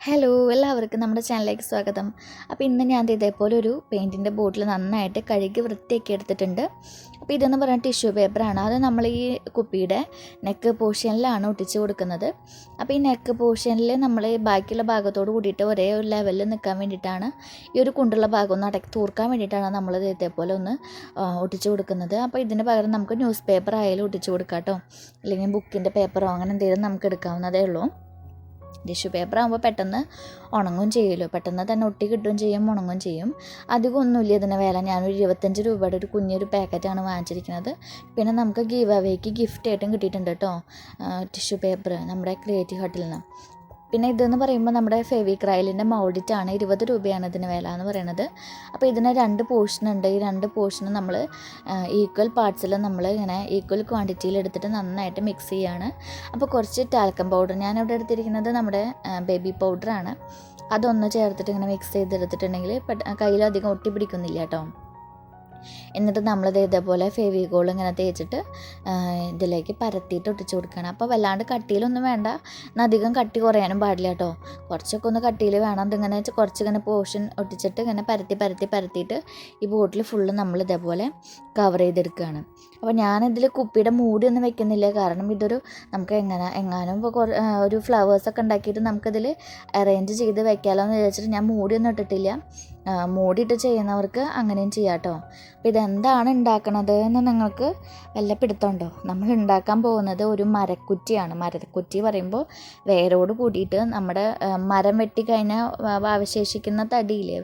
Hello എല്ലാവർക്കും നമ്മുടെ ചാനലിലേക്ക് സ്വാഗതം. അപ്പോൾ ഇന്ന് ഞാൻ ഇതേപോലെ ഒരു പെയിൻറ്റിൻ്റെ ബോട്ടിൽ നന്നായിട്ട് കഴുകി വൃത്തിയാക്കി എടുത്തിട്ടുണ്ട്. അപ്പോൾ ഇതെന്ന് പറയുന്നത് ടിഷ്യൂ പേപ്പറാണ്. അത് നമ്മൾ ഈ കുപ്പിയുടെ നെക്ക് പോർഷനിലാണ് ഒട്ടിച്ച് കൊടുക്കുന്നത്. അപ്പോൾ ഈ നെക്ക് പോർഷനിൽ നമ്മൾ ബാക്കിയുള്ള ഭാഗത്തോട് കൂടിയിട്ട് ഒരേ ഒരു ലെവലിൽ നിൽക്കാൻ വേണ്ടിയിട്ടാണ്, ഈ ഒരു കുണ്ടുള്ള ഭാഗം ഒന്ന് തൂർക്കാൻ വേണ്ടിയിട്ടാണ് നമ്മൾ ഇതേപോലെ ഒന്ന് ഒട്ടിച്ച് കൊടുക്കുന്നത്. അപ്പോൾ ഇതിന് പകരം നമുക്ക് ന്യൂസ് പേപ്പർ ആയാലും ഒട്ടിച്ച് കൊടുക്കാം കേട്ടോ, അല്ലെങ്കിൽ ബുക്കിൻ്റെ പേപ്പറോ അങ്ങനെ എന്തെങ്കിലും നമുക്ക് എടുക്കാവുന്നതേ ഉള്ളൂ. ടിഷ്യൂ പേപ്പർ ആകുമ്പോൾ പെട്ടെന്ന് ഉണങ്ങും ചെയ്യുമല്ലോ, പെട്ടെന്ന് തന്നെ ഒട്ടി കിട്ടുകയും ചെയ്യും, ഉണങ്ങും ചെയ്യും. അധികം ഒന്നുമില്ല ഇതിന് വില. ഞാനൊരു 25 രൂപയുടെ ഒരു കുഞ്ഞൊരു പാക്കറ്റാണ് വാങ്ങിച്ചിരിക്കുന്നത്. പിന്നെ നമുക്ക് ഗീവ് അവേക്ക് ഗിഫ്റ്റ് ആയിട്ടും കിട്ടിയിട്ടുണ്ട് കേട്ടോ ടിഷ്യൂ പേപ്പർ നമ്മുടെ ക്രിയേറ്റീവ് ഹട്ടിൽ നിന്ന്. പിന്നെ ഇതെന്ന് പറയുമ്പോൾ നമ്മുടെ ഫെവിക്രൈലിൻ്റെ മൗഡിറ്റാണ്. 20 രൂപയാണ് ഇതിന് വില എന്ന് പറയുന്നത്. അപ്പോൾ ഇതിന് 2 പോർഷൻ ഉണ്ട്. ഈ 2 പോർഷനും നമ്മൾ ഈക്വൽ പാർട്സിൽ നമ്മൾ ഇങ്ങനെ ഈക്വൽ ക്വാണ്ടിറ്റിയിൽ എടുത്തിട്ട് നന്നായിട്ട് മിക്സ് ചെയ്യുകയാണ്. അപ്പോൾ കുറച്ച് ടാൽക്കം പൗഡർ, ഞാനിവിടെ എടുത്തിരിക്കുന്നത് നമ്മുടെ ബേബി പൗഡറാണ്. അതൊന്ന് ചേർത്തിട്ട് ഇങ്ങനെ മിക്സ് ചെയ്തെടുത്തിട്ടുണ്ടെങ്കിൽ കയ്യിലധികം ഒട്ടി പിടിക്കുന്നില്ല കേട്ടോ. എന്നിട്ട് നമ്മളത് ഇതേപോലെ ഫെവിക്കോൾ ഇങ്ങനെ തേച്ചിട്ട് ഇതിലേക്ക് പരത്തിയിട്ട് ഒട്ടിച്ച് കൊടുക്കണം. അപ്പോൾ വല്ലാണ്ട് കട്ടിയിലൊന്നും വേണ്ട, എന്നാൽ അധികം കട്ടി കുറയാനും പാടില്ല കേട്ടോ. കുറച്ചൊക്കെ ഒന്ന് കട്ടിയിൽ വേണം. അതിങ്ങനെ കുറച്ചിങ്ങനെ പോർഷൻ ഒട്ടിച്ചിട്ട് ഇങ്ങനെ പരത്തിയിട്ട് ഈ ബോട്ടിൽ ഫുള്ള് നമ്മൾ ഇതേപോലെ കവർ ചെയ്തെടുക്കുകയാണ്. അപ്പോൾ ഞാനിതിൽ കുപ്പിയുടെ മൂടി ഒന്നും വെക്കുന്നില്ല, കാരണം ഇതൊരു നമുക്ക് എങ്ങാനും ഇപ്പോൾ ഒരു ഫ്ലവേഴ്സൊക്കെ ഉണ്ടാക്കിയിട്ട് നമുക്കിതിൽ അറേഞ്ച് ചെയ്ത് വെക്കാമല്ലോ എന്ന് വിചാരിച്ചിട്ട് ഞാൻ മൂടിയൊന്നും ഇട്ടിട്ടില്ല. മൂടിയിട്ട് ചെയ്യുന്നവർക്ക് അങ്ങനെയും ചെയ്യാം കേട്ടോ. അപ്പോൾ ഇതെന്താണ് ഉണ്ടാക്കണത് എന്ന് നിങ്ങൾക്ക് വല്ല പിടുത്തമുണ്ടോ? നമ്മൾ ഉണ്ടാക്കാൻ പോകുന്നത് ഒരു മരക്കുറ്റിയാണ്. മരക്കുറ്റി പറയുമ്പോൾ വേരോട് കൂടിയിട്ട് നമ്മുടെ മരം വെട്ടിക്കഴിഞ്ഞാൽ അവശേഷിക്കുന്ന തടിയില്ലേ,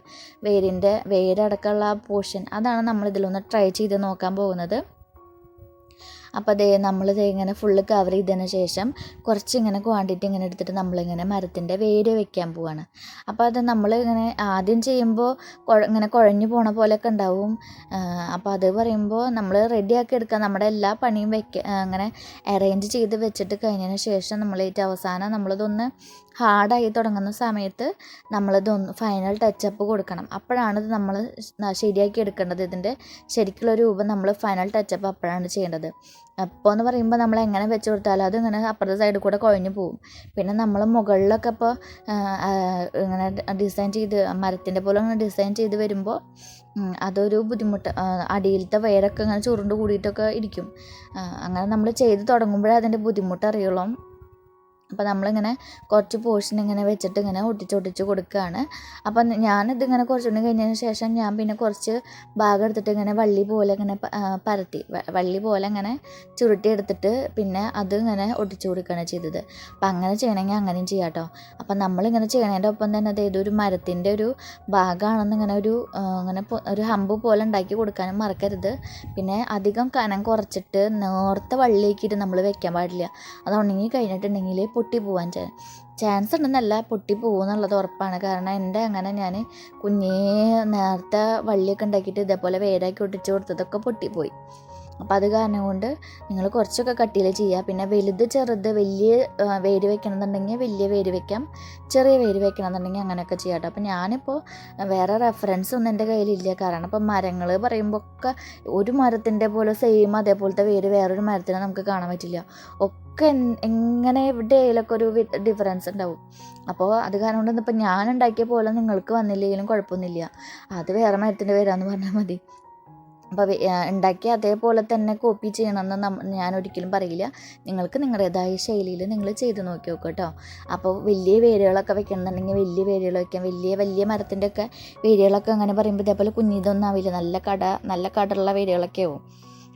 വേരടക്കമുള്ള ആ പോർഷൻ, അതാണ് നമ്മളിതിലൊന്ന് ട്രൈ ചെയ്ത് നോക്കാൻ പോകുന്നത്. അപ്പോൾ നമ്മളിത് ഇങ്ങനെ ഫുള്ള് കവർ ചെയ്തതിന് ശേഷം കുറച്ചിങ്ങനെ ക്വാണ്ടിറ്റി ഇങ്ങനെ എടുത്തിട്ട് നമ്മളിങ്ങനെ മരത്തിൻ്റെ വേര് വെക്കാൻ പോവാണ്. അപ്പോൾ അത് നമ്മളിങ്ങനെ ആദ്യം ചെയ്യുമ്പോൾ ഇങ്ങനെ കുഴഞ്ഞു പോണ പോലെയൊക്കെ ഉണ്ടാവും. അപ്പോൾ അത് പറയുമ്പോൾ നമ്മൾ റെഡിയാക്കി എടുക്കുക, നമ്മുടെ എല്ലാ പണിയും അങ്ങനെ അറേഞ്ച് ചെയ്ത് വെച്ചിട്ട് കഴിഞ്ഞതിന് ശേഷം നമ്മൾ ഏറ്റവും അവസാനം നമ്മളിതൊന്ന് ഹാർഡായി തുടങ്ങുന്ന സമയത്ത് നമ്മളിതൊന്ന് ഫൈനൽ ടച്ചപ്പ് കൊടുക്കണം. അപ്പോഴാണിത് നമ്മൾ ശരിയാക്കി എടുക്കേണ്ടത്. ഇതിൻ്റെ ശരിക്കുള്ള രൂപം നമ്മൾ ഫൈനൽ ടച്ചപ്പ് അപ്പോഴാണ് ചെയ്യേണ്ടത്. അപ്പോൾ എന്ന് പറയുമ്പോൾ നമ്മൾ എങ്ങനെ വെച്ച് കൊടുത്താലും അത് ഇങ്ങനെ അപ്പുറത്തെ സൈഡിൽ കൂടെ കുഴഞ്ഞു പോകും. പിന്നെ നമ്മൾ മുകളിലൊക്കെ ഇപ്പോൾ ഇങ്ങനെ ഡിസൈൻ ചെയ്ത് മരത്തിൻ്റെ പോലെ ഇങ്ങനെ ഡിസൈൻ ചെയ്ത് വരുമ്പോൾ അതൊരു ബുദ്ധിമുട്ട്, അടിയിലത്തെ വേരൊക്കെ ഇങ്ങനെ ചുരുണ്ട് കൂടിയിട്ടൊക്കെ ഇരിക്കും. അങ്ങനെ നമ്മൾ ചെയ്ത് തുടങ്ങുമ്പോഴേ അതിൻ്റെ ബുദ്ധിമുട്ട് അറിയുള്ളൂ. അപ്പോൾ നമ്മളിങ്ങനെ കുറച്ച് പോർഷൻ ഇങ്ങനെ വെച്ചിട്ട് ഇങ്ങനെ ഒട്ടിച്ച് കൊടുക്കുകയാണ്. അപ്പം ഞാനിതിങ്ങനെ കുറച്ചുകൂടി കഴിഞ്ഞതിന് ശേഷം ഞാൻ പിന്നെ കുറച്ച് ഭാഗം എടുത്തിട്ട് ഇങ്ങനെ വള്ളി പോലെ ഇങ്ങനെ പരത്തി വള്ളി പോലെ ഇങ്ങനെ ചുരുട്ടി എടുത്തിട്ട് പിന്നെ അത് ഇങ്ങനെ ഒട്ടിച്ച് കൊടുക്കുകയാണ് ചെയ്തത്. അപ്പം അങ്ങനെ ചെയ്യണമെങ്കിൽ അങ്ങനെയും ചെയ്യാം കേട്ടോ. അപ്പം നമ്മളിങ്ങനെ ചെയ്യണതിൻ്റെ ഒപ്പം തന്നെ അത് ഏതൊരു മരത്തിൻ്റെ ഒരു ഭാഗമാണെന്ന് ഇങ്ങനെ ഇങ്ങനെ ഒരു ഹമ്പ് പോലെ ഉണ്ടാക്കി കൊടുക്കാനും മറക്കരുത്. പിന്നെ അധികം കനം കുറച്ചിട്ട് നേർത്ത വള്ളിയാക്കിയിട്ട് നമ്മൾ വെക്കാൻ പാടില്ല. അത് ഉണങ്ങി കഴിഞ്ഞിട്ടുണ്ടെങ്കിൽ പൊട്ടി പോവാൻ ചാൻസ് ഉണ്ടെന്നല്ല, പൊട്ടി പോകുമെന്നുള്ളത് ഉറപ്പാണ്. കാരണം എൻ്റെ അങ്ങനെ ഞാൻ കുഞ്ഞേ നേരത്തെ വള്ളിയൊക്കെ ഉണ്ടാക്കിയിട്ട് ഇതേപോലെ വേരാക്കി ഒട്ടിച്ച് കൊടുത്തതൊക്കെ പൊട്ടിപ്പോയി. അപ്പോൾ അത് കാരണം കൊണ്ട് നിങ്ങൾ കുറച്ചൊക്കെ കട്ടിയിൽ ചെയ്യുക. പിന്നെ വലുത് ചെറുത് വലിയ വേര് വെക്കണമെന്നുണ്ടെങ്കിൽ വലിയ വേര് വെക്കാം, ചെറിയ വേര് വെക്കണമെന്നുണ്ടെങ്കിൽ അങ്ങനെയൊക്കെ ചെയ്യാം കേട്ടോ. അപ്പോൾ ഞാനിപ്പോൾ വേറെ റെഫറൻസ് ഒന്നും എൻ്റെ കയ്യിലില്ല. കാരണം ഇപ്പോൾ മരങ്ങൾ പറയുമ്പോൾ ഒക്കെ ഒരു മരത്തിൻ്റെ പോലെ സെയിം അതേപോലത്തെ വേര് വേറൊരു മരത്തിന് നമുക്ക് കാണാൻ പറ്റില്ല. ഒക്കെ എങ്ങനെ എവിടെയെങ്കിലൊക്കെ ഒരു ഡിഫറൻസ് ഉണ്ടാവും. അപ്പോൾ അത് കാരണം കൊണ്ട് ഇപ്പോൾ ഞാൻ ഉണ്ടാക്കിയ പോലെ നിങ്ങൾക്ക് വന്നില്ലെങ്കിലും കുഴപ്പമൊന്നുമില്ല, അത് വേറെ മരത്തിൻ്റെ വേരാന്ന് പറഞ്ഞാൽ മതി. അപ്പോൾ ഉണ്ടാക്കി അതേപോലെ തന്നെ കോപ്പി ചെയ്യണമെന്ന് ഞാൻ ഒരിക്കലും പറയില്ല. നിങ്ങൾക്ക് നിങ്ങളുടേതായ ശൈലിയിൽ നിങ്ങൾ ചെയ്ത് നോക്കി നോക്കുക കേട്ടോ. അപ്പോൾ വലിയ വേരുകളൊക്കെ വെക്കണമെന്നുണ്ടെങ്കിൽ വലിയ വേരുകൾ വയ്ക്കാം. വലിയ മരത്തിൻ്റെ ഒക്കെ വേരുകളൊക്കെ അങ്ങനെ പറയുമ്പോൾ ഇതേപോലെ കുഞ്ഞിതൊന്നും ആവില്ല, നല്ല കടലുള്ള വേരുകളൊക്കെ ആവും.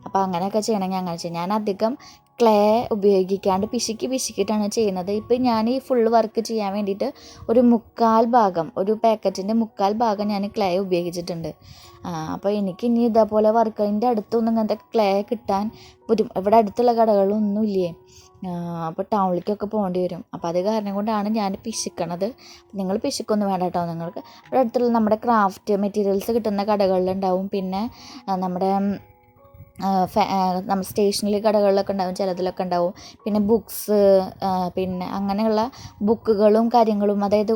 അപ്പോൾ അങ്ങനെയൊക്കെ ചെയ്യണമെങ്കിൽ അങ്ങനെ ചെയ്യും. ഞാൻ അധികം ക്ലേ ഉപയോഗിക്കാണ്ട് പിശുക്കിയിട്ടാണ് ചെയ്യുന്നത്. ഇപ്പം ഞാൻ ഈ ഫുള്ള് വർക്ക് ചെയ്യാൻ വേണ്ടിയിട്ട് ഒരു പാക്കറ്റിൻ്റെ 1/4 ഭാഗം ഞാൻ ക്ലേ ഉപയോഗിച്ചിട്ടുണ്ട്. അപ്പോൾ എനിക്ക് ഇനി ഇതേപോലെ വർക്കിൻ്റെ അടുത്തൊന്നും ഇങ്ങനത്തെ ക്ലേ കിട്ടാൻ ഇവിടെ അടുത്തുള്ള കടകളൊന്നും ഇല്ലേ. അപ്പോൾ ടൗണിലേക്കൊക്കെ പോകേണ്ടി വരും. അപ്പോൾ അത് കാരണം കൊണ്ടാണ് ഞാൻ പിശുക്കണത്. നിങ്ങൾ പിശുക്കൊന്നും വേണ്ട കേട്ടോ. നിങ്ങൾക്ക് ഇവിടെ അടുത്തുള്ള നമ്മുടെ ക്രാഫ്റ്റ് മെറ്റീരിയൽസ് കിട്ടുന്ന കടകളിലുണ്ടാവും. പിന്നെ നമ്മുടെ നമ്മൾ സ്റ്റേഷനറി കടകളിലൊക്കെ ഉണ്ടാവും, ചിലതിലൊക്കെ ഉണ്ടാവും. പിന്നെ ബുക്സ്, പിന്നെ അങ്ങനെയുള്ള ബുക്കുകളും കാര്യങ്ങളും, അതായത്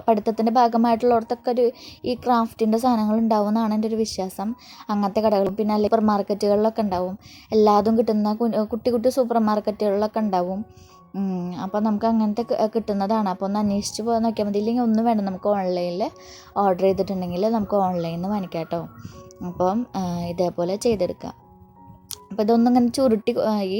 പഠിത്തത്തിൻ്റെ ഭാഗമായിട്ടുള്ളവർക്കൊക്കെ ഈ ക്രാഫ്റ്റിൻ്റെ സാധനങ്ങൾ ഉണ്ടാവും എന്നാണ് എൻ്റെ ഒരു വിശ്വാസം. അങ്ങനത്തെ കടകളും പിന്നെ അല്ലെങ്കിൽ സൂപ്പർ മാർക്കറ്റുകളിലൊക്കെ ഉണ്ടാവും. എല്ലാതും കിട്ടുന്ന കുട്ടി സൂപ്പർ മാർക്കറ്റുകളിലൊക്കെ ഉണ്ടാവും. അപ്പോൾ നമുക്ക് അങ്ങനത്തെ കിട്ടുന്നതാണ്. അപ്പോൾ ഒന്ന് അന്വേഷിച്ച് പോകാൻ നോക്കിയാൽ മതി. ഇല്ലെങ്കിൽ ഒന്നും വേണ്ട, നമുക്ക് ഓൺലൈനിൽ ഓർഡർ ചെയ്തിട്ടുണ്ടെങ്കിൽ നമുക്ക് ഓൺലൈനിൽ നിന്ന് വാങ്ങിക്കാം കേട്ടോ. അപ്പം ഇതേപോലെ ചെയ്തെടുക്കാം. അപ്പോൾ ഇതൊന്നും ഇങ്ങനെ ചുരുട്ടി ഈ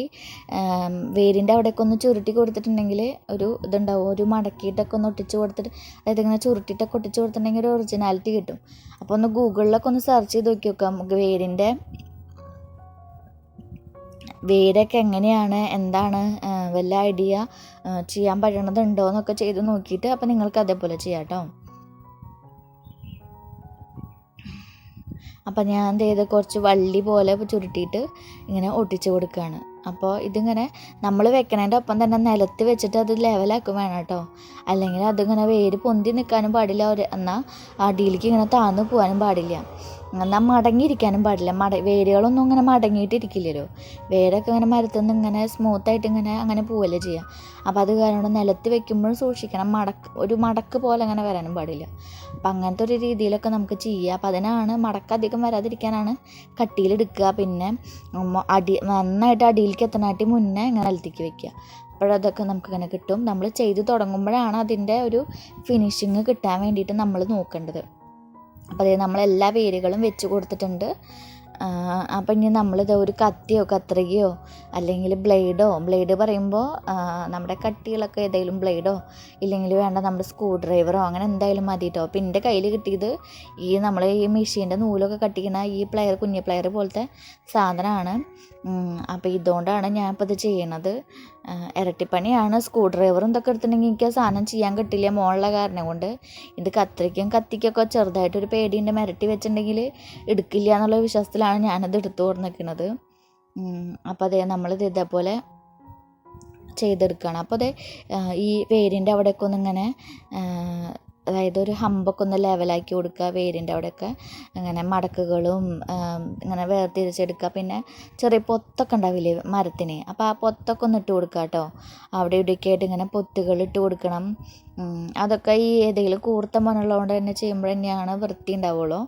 വേരിൻ്റെ അവിടെയൊക്കെ ഒന്ന് ചുരുട്ടി കൊടുത്തിട്ടുണ്ടെങ്കിൽ ഒരു ഇതുണ്ടാവും, ഒരു മടക്കിയിട്ടൊക്കെ ഒന്ന് ഒട്ടിച്ച് കൊടുത്തിട്ട്, അതായത് ഇങ്ങനെ ചുരുട്ടിയിട്ടൊക്കെ ഒട്ടിച്ച് കൊടുത്തിട്ടുണ്ടെങ്കിൽ ഒരു ഒറിജിനാലിറ്റി കിട്ടും. അപ്പോൾ ഒന്ന് ഗൂഗിളിലൊക്കെ ഒന്ന് സെർച്ച് ചെയ്ത് നോക്കി നോക്കാം, നമുക്ക് വേരൊക്കെ എങ്ങനെയാണ്, എന്താണ്, വല്ല ഐഡിയ ചെയ്യാൻ പറ്റണതുണ്ടോ എന്നൊക്കെ ചെയ്ത് നോക്കിയിട്ട് അപ്പോൾ നിങ്ങൾക്ക് അതേപോലെ ചെയ്യാം കേട്ടോ. അപ്പോൾ ഞാൻ എന്ത് ചെയ്ത് കുറച്ച് വള്ളി പോലെ ചുരുട്ടിയിട്ട് ഇങ്ങനെ ഒട്ടിച്ച് കൊടുക്കുകയാണ്. അപ്പോൾ ഇതിങ്ങനെ നമ്മൾ വെക്കണതിൻ്റെ ഒപ്പം തന്നെ നിലത്ത് വെച്ചിട്ട് അത് ലെവലാക്കും വേണം കേട്ടോ. അല്ലെങ്കിൽ അതിങ്ങനെ വേര് പൊന്തി നിൽക്കാനും പാടില്ല, എന്നാൽ അടിയിലേക്ക് ഇങ്ങനെ താഴ്ന്നു പോകാനും പാടില്ല, എന്നാൽ മടങ്ങിയിരിക്കാനും പാടില്ല. വേരുകളൊന്നും ഇങ്ങനെ മടങ്ങിയിട്ടിരിക്കില്ലല്ലോ, വേരൊക്കെ ഇങ്ങനെ മരത്തിൽ നിന്ന് ഇങ്ങനെ സ്മൂത്തായിട്ട് ഇങ്ങനെ അങ്ങനെ പോവല്ലേ ചെയ്യുക. അപ്പോൾ അത് കാരണം നിലത്ത് വെക്കുമ്പോഴും സൂക്ഷിക്കണം, ഒരു മടക്ക് പോലെ അങ്ങനെ വരാനും പാടില്ല. അപ്പം അങ്ങനത്തെ ഒരു രീതിയിലൊക്കെ നമുക്ക് ചെയ്യുക. അപ്പം അതിനാണ് മടക്ക് അധികം വരാതിരിക്കാനാണ് കട്ടിയിലെടുക്കുക. പിന്നെ നന്നായിട്ട് അടിയിലേക്ക് എത്തനായിട്ട് മുന്നേ ഇങ്ങനെ നിലത്തേക്ക് വെക്കുക. അപ്പോഴതൊക്കെ നമുക്കിങ്ങനെ കിട്ടും. നമ്മൾ ചെയ്ത് തുടങ്ങുമ്പോഴാണ് അതിൻ്റെ ഒരു ഫിനിഷിങ് കിട്ടാൻ വേണ്ടിയിട്ട് നമ്മൾ നോക്കേണ്ടത്. അപ്പോൾ അതേ നമ്മളെല്ലാ വേരുകളും വെച്ച് കൊടുത്തിട്ടുണ്ട്. അപ്പം ഇനി നമ്മളിത് ഒരു കത്തിയോ കത്രികയോ അല്ലെങ്കിൽ ബ്ലേഡ് പറയുമ്പോൾ നമ്മുടെ കട്ടികളൊക്കെ ഏതെങ്കിലും ബ്ലേഡോ ഇല്ലെങ്കിൽ വേണ്ട നമ്മുടെ സ്ക്രൂ ഡ്രൈവറോ അങ്ങനെ എന്തായാലും മതി കേട്ടോ. അപ്പം എൻ്റെ കയ്യിൽ കിട്ടിയത് നമ്മൾ ഈ മെഷീൻ്റെ നൂലൊക്കെ കട്ടിക്കുന്ന ഈ കുഞ്ഞു പ്ലെയർ പോലത്തെ സാധനമാണ്. അപ്പോൾ ഇതുകൊണ്ടാണ് ഞാൻ ഇപ്പോൾ ഇത് ചെയ്യണത്. ഇരട്ടിപ്പണിയാണ്. സ്ക്രൂ ഡ്രൈവറും ഇതൊക്കെ എടുത്തിട്ടുണ്ടെങ്കിൽ എനിക്ക് ആ സാധനം ചെയ്യാൻ കിട്ടില്ല മോളുടെ കാരണം കൊണ്ട്. ഇത് കത്തിക്കൊക്കെ ചെറുതായിട്ടൊരു പേടിൻ്റെ മിരട്ടി വെച്ചിട്ടുണ്ടെങ്കിൽ എടുക്കില്ല എന്നുള്ള വിശ്വാസത്തിലാണ് ഞാനത് എടുത്തു കൊടുക്കുന്നത്. അപ്പോൾ അതേ നമ്മളിത് ഇതേപോലെ ചെയ്തെടുക്കുകയാണ്. അപ്പോൾ അതേ ഈ വേരിൻ്റെ അവിടെയൊക്കെ ഒന്നിങ്ങനെ അതായത് ഒരു ഹമ്പൊക്കെ ഒന്ന് ലെവലാക്കി കൊടുക്കുക. വേരിൻ്റെ അവിടെയൊക്കെ അങ്ങനെ മടക്കുകളും ഇങ്ങനെ വേർതിരിച്ചെടുക്കുക. പിന്നെ ചെറിയ പൊത്തൊക്കെ ഉണ്ടാവില്ലേ മരത്തിന്, അപ്പോൾ ആ പൊത്തൊക്കെ ഒന്ന് ഇട്ട് കൊടുക്കുക കേട്ടോ. അവിടെ ഇവിടെയൊക്കെ ആയിട്ട് ഇങ്ങനെ പൊത്തുകൾ ഇട്ട് കൊടുക്കണം. അതൊക്കെ ഈ ഏതെങ്കിലും കൂർത്ത മണ്ണുള്ളതുകൊണ്ട് തന്നെ ചെയ്യുമ്പോൾ തന്നെയാണ് വൃത്തി ഉണ്ടാവുള്ളൂ.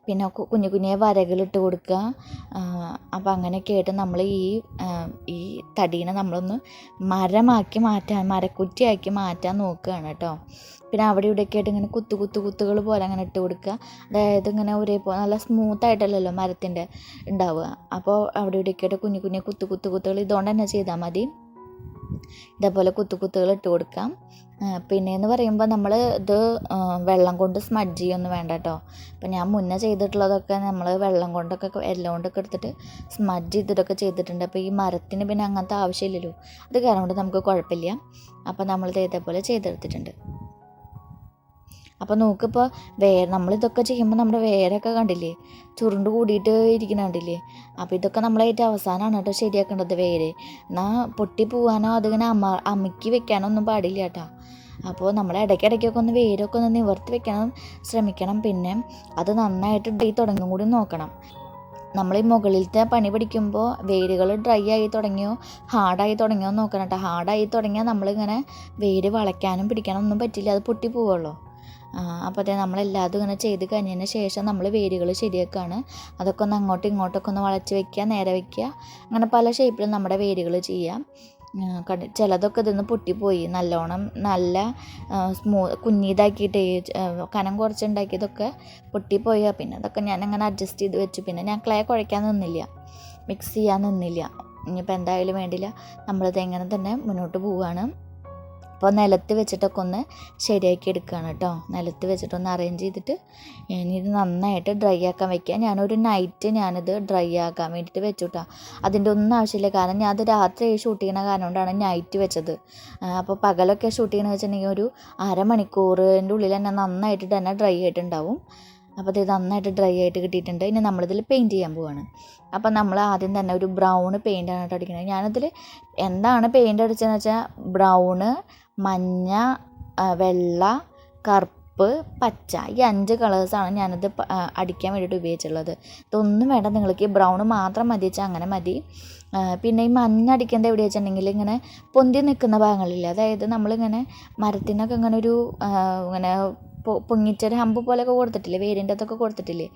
പിന്നെ കുഞ്ഞു വരകളിട്ട് കൊടുക്കുക. അപ്പോൾ അങ്ങനെയൊക്കെ ആയിട്ട് നമ്മൾ ഈ തടീനെ നമ്മളൊന്ന് മരക്കുറ്റിയാക്കി മാറ്റാൻ നോക്കുകയാണ് കേട്ടോ. പിന്നെ അവിടെ ഇവിടെയൊക്കെ ആയിട്ട് ഇങ്ങനെ കുത്തുകൾ പോലെ അങ്ങനെ ഇട്ട് കൊടുക്കുക. അതായത് ഇങ്ങനെ നല്ല സ്മൂത്തായിട്ടല്ലല്ലോ മരത്തിൻ്റെ ഉണ്ടാവുക. അപ്പോൾ അവിടെ ഇവിടെയൊക്കെ ആയിട്ട് കുഞ്ഞു കുത്തുകൾ ഇതുകൊണ്ട് തന്നെ ചെയ്താൽ മതി. ഇതേപോലെ കുത്തുകൾ ഇട്ട് കൊടുക്കാം. പിന്നെയെന്ന് പറയുമ്പോൾ നമ്മൾ ഇത് വെള്ളം കൊണ്ട് സ്മഡ്ജ് ചെയ്യൊന്നും വേണ്ട കേട്ടോ. അപ്പം ഞാൻ മുന്നേ ചെയ്തിട്ടുള്ളതൊക്കെ നമ്മൾ വെള്ളം കൊണ്ടൊക്കെ എല്ലാം കൊണ്ടൊക്കെ എടുത്തിട്ട് സ്മഡ്ജ് ചെയ്തിട്ടൊക്കെ ചെയ്തിട്ടുണ്ട്. അപ്പോൾ ഈ മരത്തിന് പിന്നെ അങ്ങനത്തെ ആവശ്യമില്ലല്ലോ, അത് കാരണം കൊണ്ട് നമുക്ക് കുഴപ്പമില്ല. അപ്പോൾ നമ്മളിത് ഇതേപോലെ ചെയ്തെടുത്തിട്ടുണ്ട്. അപ്പോൾ നോക്കിപ്പോൾ നമ്മളിതൊക്കെ ചെയ്യുമ്പോൾ നമ്മുടെ വേരൊക്കെ കണ്ടില്ലേ, ചുരുണ്ട് കൂടിയിട്ട് ഇരിക്കുന്ന കണ്ടില്ലേ. അപ്പോൾ ഇതൊക്കെ നമ്മളായിട്ട് അവസാനമാണ് കേട്ടോ ശരിയാക്കേണ്ടത്. വേര് എന്നാൽ പൊട്ടി പോവാനോ അതിങ്ങനെ അമുക്കി വെക്കാനോ ഒന്നും പാടില്ല കേട്ടോ. അപ്പോൾ നമ്മൾ ഇടയ്ക്കൊക്കെ ഒന്ന് വേരൊക്കെ ഒന്ന് നിവർത്തി വെക്കണം ശ്രമിക്കണം. പിന്നെ അത് നന്നായിട്ട് തുടങ്ങും കൂടി നോക്കണം. നമ്മൾ ഈ മുകളിലത്തെ പണി പഠിക്കുമ്പോൾ വേരുകൾ ഡ്രൈ ആയി തുടങ്ങിയോ ഹാർഡായി തുടങ്ങിയോ നോക്കണം കേട്ടോ. ഹാർഡായി തുടങ്ങിയാൽ നമ്മളിങ്ങനെ വേര് വളയ്ക്കാനും പിടിക്കാനും ഒന്നും പറ്റില്ല, അത് പൊട്ടി പോവുള്ളൂ. അപ്പോൾ അതേ നമ്മളെല്ലാതും ഇങ്ങനെ ചെയ്ത് കഴിഞ്ഞതിന് ശേഷം നമ്മൾ വേരുകൾ ശരിയാക്കുകയാണ്. അതൊക്കെ ഒന്ന് അങ്ങോട്ടും ഇങ്ങോട്ടൊക്കെ ഒന്ന് വളച്ച് വെക്കുക, നേരെ വെക്കുക. അങ്ങനെ പല ഷേപ്പിലും നമ്മുടെ വേരുകൾ ചെയ്യാം. ചിലതൊക്കെ ഇതൊന്ന് പൊട്ടിപ്പോയി, നല്ലോണം നല്ല കുഞ്ഞിതാക്കിയിട്ട് കനം കുറച്ചുണ്ടാക്കിയതൊക്കെ പൊട്ടിപ്പോയാൽ പിന്നെ അതൊക്കെ ഞാൻ അങ്ങനെ അഡ്ജസ്റ്റ് ചെയ്ത് വെച്ചു. പിന്നെ ഞാൻ ക്ലേ കുഴയ്ക്കാൻ നിന്നില്ല, മിക്സ് ചെയ്യാൻ നിന്നില്ല. ഇനിയിപ്പോൾ എന്തായാലും വേണ്ടില്ല, നമ്മളിത് എങ്ങനെ തന്നെ മുന്നോട്ട് പോവുകയാണ്. അപ്പോൾ നിലത്ത് വെച്ചിട്ടൊക്കെ ഒന്ന് ശരിയാക്കി എടുക്കുകയാണ് കേട്ടോ. നിലത്ത് വെച്ചിട്ടൊന്ന് അറേഞ്ച് ചെയ്തിട്ട് ഇനി ഇത് നന്നായിട്ട് ഡ്രൈ ആക്കാൻ വയ്ക്കുക. ഞാനൊരു നൈറ്റ് ഞാനിത് ഡ്രൈ ആക്കാൻ വേണ്ടിയിട്ട് വെച്ചു കേട്ടോ. അതിൻ്റെ ഒന്നും ആവശ്യമില്ല, കാരണം ഞാൻ അത് രാത്രി ഷൂട്ട് ചെയ്യണ കാരണം കൊണ്ടാണ് നൈറ്റ് വെച്ചത്. അപ്പോൾ പകലൊക്കെ ഷൂട്ട് ചെയ്യണമെന്ന് വെച്ചിട്ടുണ്ടെങ്കിൽ ഒരു അരമണിക്കൂറിൻ്റെ ഉള്ളിൽ തന്നെ നന്നായിട്ട് തന്നെ ഡ്രൈ ആയിട്ടുണ്ടാവും. അപ്പോൾ ഇത് നന്നായിട്ട് ഡ്രൈ ആയിട്ട് കിട്ടിയിട്ടുണ്ട്. ഇനി നമ്മളിതിൽ പെയിൻറ്റ് ചെയ്യാൻ പോവുകയാണ്. അപ്പം നമ്മൾ ആദ്യം തന്നെ ഒരു ബ്രൗൺ പെയിൻ്റാണ് കേട്ടോ അടിക്കുന്നത്. ഞാനതിൽ എന്താണ് പെയിൻ്റ് അടിച്ചതെന്ന് വെച്ചാൽ ബ്രൗണ്, മഞ്ഞ, വെള്ള, കറുപ്പ്, പച്ച, ഈ 5 കളേഴ്സാണ് ഞാനത് അടിക്കാൻ വേണ്ടിയിട്ട് ഉപയോഗിച്ചിട്ടുള്ളത്. ഇതൊന്നും വേണ്ട, നിങ്ങൾക്ക് ഈ ബ്രൗൺ മാത്രം മതി വെച്ചാൽ അങ്ങനെ മതി. പിന്നെ ഈ മഞ്ഞ അടിക്കേണ്ടത് എവിടെ വെച്ചിട്ടുണ്ടെങ്കിൽ ഇങ്ങനെ പൊന്തി നിൽക്കുന്ന ഭാഗങ്ങളില്ല, അതായത് നമ്മളിങ്ങനെ മരത്തിനൊക്കെ ഇങ്ങനെ ഒരു ഇങ്ങനെ പൊങ്ങിച്ചൊരു ഹമ്പ് പോലെയൊക്കെ കൊടുത്തിട്ടില്ലേ, വേരിൻ്റെ അതൊക്കെ കൊടുത്തിട്ടില്ലേ,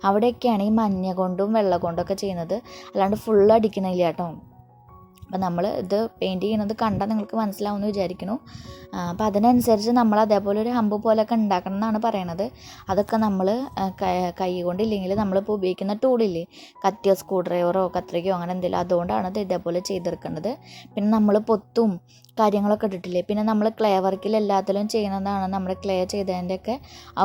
അവിടെയൊക്കെയാണ് ഈ മഞ്ഞ കൊണ്ടും വെള്ള കൊണ്ടൊക്കെ ചെയ്യുന്നത്. അല്ലാണ്ട് ഫുള്ള് അടിക്കുന്നില്ല കേട്ടോ. അപ്പോൾ നമ്മൾ ഇത് പെയിൻറ്റ് ചെയ്യുന്നത് കണ്ടാൽ നിങ്ങൾക്ക് മനസ്സിലാവുമെന്ന് വിചാരിക്കുന്നു. അപ്പോൾ അതിനനുസരിച്ച് നമ്മൾ അതേപോലെ ഒരു ഹമ്പ് പോലെയൊക്കെ ഉണ്ടാക്കണം എന്നാണ് പറയണത്. അതൊക്കെ നമ്മൾ കൈ കൊണ്ടില്ലെങ്കിൽ നമ്മളിപ്പോൾ ഉപയോഗിക്കുന്ന ടൂളില്ലേ, കത്തിയോ സ്ക്രൂ ഡ്രൈവറോ കത്രികയോ അങ്ങനെ എന്തെങ്കിലും, അതുകൊണ്ടാണ് ഇത് ഇതേപോലെ ചെയ്തെടുക്കേണ്ടത്. പിന്നെ നമ്മൾ പൊത്തും കാര്യങ്ങളൊക്കെ ഇട്ടിട്ടില്ലേ, പിന്നെ നമ്മൾ ക്ലേ വർക്കിൽ എല്ലാത്തിലും ചെയ്യുന്നതാണ് നമ്മുടെ ക്ലേ ചെയ്തതിൻ്റെയൊക്കെ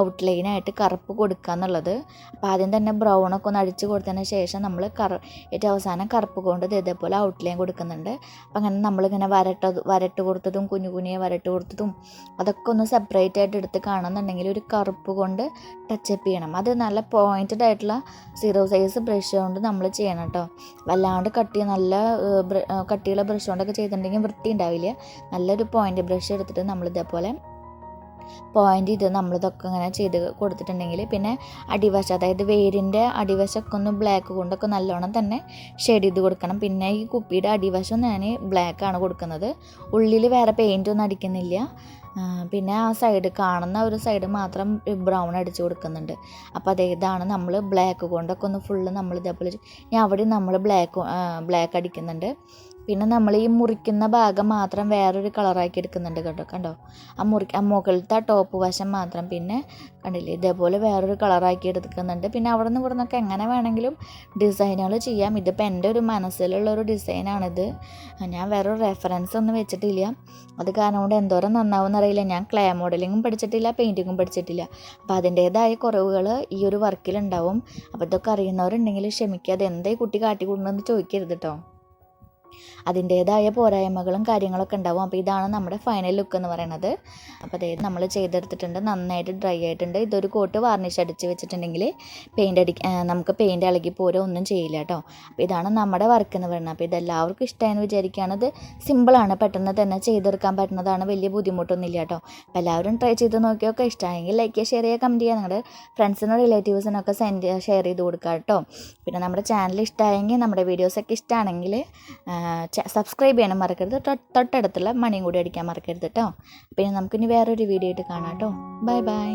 ഔട്ട്ലൈനായിട്ട് കറുപ്പ് കൊടുക്കുക എന്നുള്ളത്. അപ്പോൾ ആദ്യം തന്നെ ബ്രൗണൊക്കെ ഒന്ന് അടിച്ച് കൊടുത്തതിന് ശേഷം നമ്മൾ ഏറ്റവും അവസാനം കറുപ്പ് കൊണ്ട് ഇതേപോലെ ഔട്ട്ലൈൻ കൊടുക്കുന്നുണ്ട്. അപ്പം അങ്ങനെ നമ്മളിങ്ങനെ വരട്ട് കൊടുത്തതും കുഞ്ഞു കുഞ്ഞിയെ വരട്ട് കൊടുത്തതും അതൊക്കെ ഒന്ന് സെപ്പറേറ്റ് ആയിട്ട് എടുത്ത് കാണുന്നുണ്ടെങ്കിൽ ഒരു കറുപ്പ് കൊണ്ട് ടച്ചപ്പ് ചെയ്യണം. അത് നല്ല പോയിൻറ്റഡ് ആയിട്ടുള്ള 0 സൈസ് ബ്രഷ് കൊണ്ട് നമ്മൾ ചെയ്യണം കേട്ടോ. വല്ലാണ്ട് നല്ല കട്ടിയുള്ള ബ്രഷ് കൊണ്ടൊക്കെ ചെയ്തിട്ടുണ്ടെങ്കിൽ വൃത്തി ഉണ്ടാവില്ല. നല്ലൊരു പോയിൻ്റ് ബ്രഷ് എടുത്തിട്ട് നമ്മളിതേപോലെ പോയിൻ്റ് ചെയ്ത് നമ്മളിതൊക്കെ ഇങ്ങനെ ചെയ്ത് കൊടുത്തിട്ടുണ്ടെങ്കിൽ പിന്നെ അടിവശം, അതായത് വേരിൻ്റെ അടിവശമൊക്കെ ഒന്ന് ബ്ലാക്ക് കൊണ്ടൊക്കെ നല്ലോണം തന്നെ ഷെയ്ഡ് ചെയ്ത് കൊടുക്കണം. പിന്നെ ഈ കുപ്പിയുടെ അടിവശം ഞാൻ ബ്ലാക്കാണ് കൊടുക്കുന്നത്, ഉള്ളിൽ വേറെ പെയിൻ്റ് ഒന്നും അടിക്കുന്നില്ല. പിന്നെ ആ സൈഡ് കാണുന്ന ഒരു സൈഡ് മാത്രം ബ്രൗൺ അടിച്ച് കൊടുക്കുന്നുണ്ട്. അപ്പോൾ അതേതാണ് നമ്മൾ ബ്ലാക്ക് കൊണ്ടൊക്കെ ഒന്ന് ഫുള്ള് നമ്മൾ ഇതേപോലെ അവിടെ നമ്മൾ ബ്ലാക്ക് അടിക്കുന്നുണ്ട്. പിന്നെ നമ്മൾ ഈ മുറിക്കുന്ന ഭാഗം മാത്രം വേറൊരു കളറാക്കി എടുക്കുന്നുണ്ട് കണ്ടോ. ആ മുകളിലത്തെ ടോപ്പ് വശം മാത്രം പിന്നെ കണ്ടില്ലേ ഇതേപോലെ വേറൊരു കളറാക്കി എടുക്കുന്നുണ്ട്. പിന്നെ അവിടെ നിന്ന് ഇവിടെ നിന്നൊക്കെ എങ്ങനെ വേണമെങ്കിലും ഡിസൈനുകൾ ചെയ്യാം. ഇതിപ്പോൾ എൻ്റെ ഒരു മനസ്സിലുള്ളൊരു ഡിസൈനാണിത്. ഞാൻ വേറൊരു റെഫറൻസ് ഒന്നും വെച്ചിട്ടില്ല. അത് കാരണം കൊണ്ട് എന്തോരം നന്നാവുമെന്ന് അറിയില്ല. ഞാൻ ക്ലേ മോഡലിങ്ങും പഠിച്ചിട്ടില്ല, പെയിൻറ്റിങ്ങും പഠിച്ചിട്ടില്ല. അപ്പോൾ അതിൻ്റേതായ കുറവുകൾ ഈ ഒരു വർക്കിലുണ്ടാവും. അപ്പോൾ ഇതൊക്കെ അറിയുന്നവരുണ്ടെങ്കിൽ ക്ഷമിക്കുക. അത് എന്താ ഈ കുട്ടി കാട്ടിക്കൊണ്ടെന്ന് ചോദിക്കരുത് കേട്ടോ. അതിൻ്റേതായ പോരായ്മകളും കാര്യങ്ങളൊക്കെ ഉണ്ടാവും. അപ്പോൾ ഇതാണ് നമ്മുടെ ഫൈനൽ ലുക്ക് എന്ന് പറയുന്നത്. അപ്പോൾ അതായത് നമ്മൾ ചെയ്തെടുത്തിട്ടുണ്ട്, നന്നായിട്ട് ഡ്രൈ ആയിട്ടുണ്ട്. ഇതൊരു കോട്ട് വാർണിഷ് അടിച്ച് വെച്ചിട്ടുണ്ടെങ്കിൽ നമുക്ക് പെയിൻറ്റ് ഇളകി പോരോ ഒന്നും ചെയ്യില്ല കേട്ടോ. അപ്പോൾ ഇതാണ് നമ്മുടെ വർക്ക് എന്ന് പറയുന്നത്. അപ്പോൾ ഇതെല്ലാവർക്കും ഇഷ്ടമായെന്ന് വിചാരിക്കുകയാണ്. ഇത് സിമ്പിളാണ്, പെട്ടെന്ന് തന്നെ ചെയ്തെടുക്കാൻ പറ്റുന്നതാണ്, വലിയ ബുദ്ധിമുട്ടൊന്നുമില്ല കേട്ടോ. അപ്പോൾ എല്ലാവരും ട്രൈ ചെയ്ത് നോക്കിയൊക്കെ ഇഷ്ടമായെങ്കിൽ ലൈക്ക് ചെയ്യുക, ഷെയർ ചെയ്യുക, കമൻറ്റ് ചെയ്യുക. നിങ്ങളുടെ ഫ്രണ്ട്സിനും റിലേറ്റീവ്സിനൊക്കെ ഷെയർ ചെയ്ത് കൊടുക്കുക കേട്ടോ. പിന്നെ നമ്മുടെ ചാനൽ ഇഷ്ടമായെങ്കിൽ, നമ്മുടെ വീഡിയോസൊക്കെ ഇഷ്ടമാണെങ്കിൽ സബ്സ്ക്രൈബ് ചെയ്യാനും മറക്കരുത്. തൊട്ടടുത്തുള്ള മണിയും കൂടി അടിക്കാൻ മറക്കരുത് കേട്ടോ. പിന്നെ നമുക്കിനി വേറൊരു വീഡിയോ ആയിട്ട് കാണാം കേട്ടോ. Bye bye.